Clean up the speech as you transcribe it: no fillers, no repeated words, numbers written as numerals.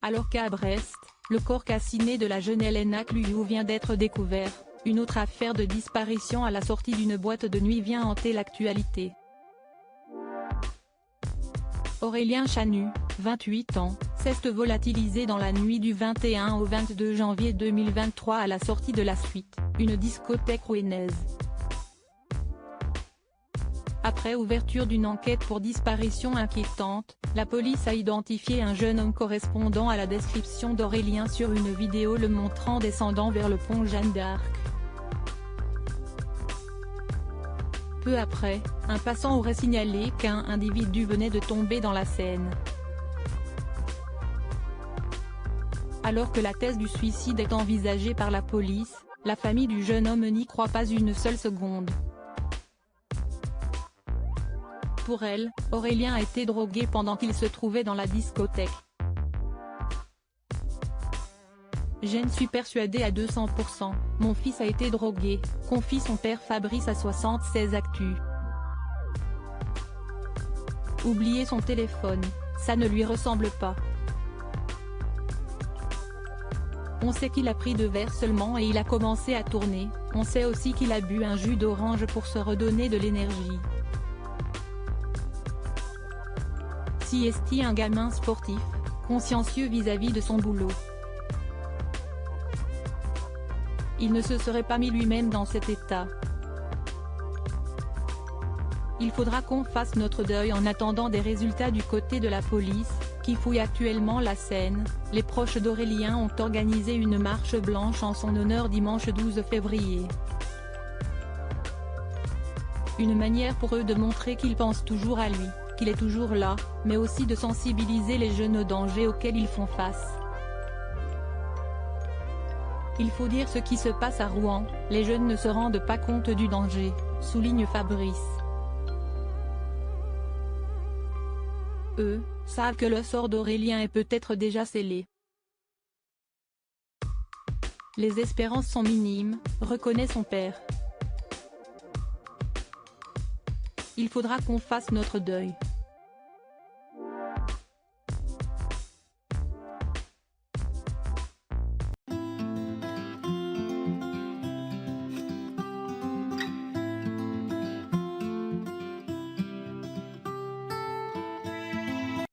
Alors qu'à Brest, le corps calciné de la jeune Elena Cluyou vient d'être découvert, une autre affaire de disparition à la sortie d'une boîte de nuit vient hanter l'actualité. Aurélien Chanu, 28 ans, s'est volatilisé dans la nuit du 21 au 22 janvier 2023 à la sortie de La Suite, une discothèque rouennaise. Après ouverture d'une enquête pour disparition inquiétante, la police a identifié un jeune homme correspondant à la description d'Aurélien sur une vidéo le montrant descendant vers le pont Jeanne d'Arc. Peu après, un passant aurait signalé qu'un individu venait de tomber dans la Seine. Alors que la thèse du suicide est envisagée par la police, la famille du jeune homme n'y croit pas une seule seconde. Pour elle, Aurélien a été drogué pendant qu'il se trouvait dans la discothèque. Je ne suis persuadée à 200%, mon fils a été drogué, confie son père Fabrice à 76 Actu. Oublier son téléphone, ça ne lui ressemble pas. On sait qu'il a pris 2 verres seulement et il a commencé à tourner, on sait aussi qu'il a bu un jus d'orange pour se redonner de l'énergie. Si est un gamin sportif, consciencieux vis-à-vis de son boulot. Il ne se serait pas mis lui-même dans cet état. Il faudra qu'on fasse notre deuil en attendant des résultats du côté de la police, qui fouille actuellement la Seine. Les proches d'Aurélien ont organisé une marche blanche en son honneur dimanche 12 février. Une manière pour eux de montrer qu'ils pensent toujours à lui, qu'il est toujours là, mais aussi de sensibiliser les jeunes aux dangers auxquels ils font face. Il faut dire ce qui se passe à Rouen, les jeunes ne se rendent pas compte du danger, souligne Fabrice. Eux, savent que le sort d'Aurélien est peut-être déjà scellé. Les espérances sont minimes, reconnaît son père. Il faudra qu'on fasse notre deuil.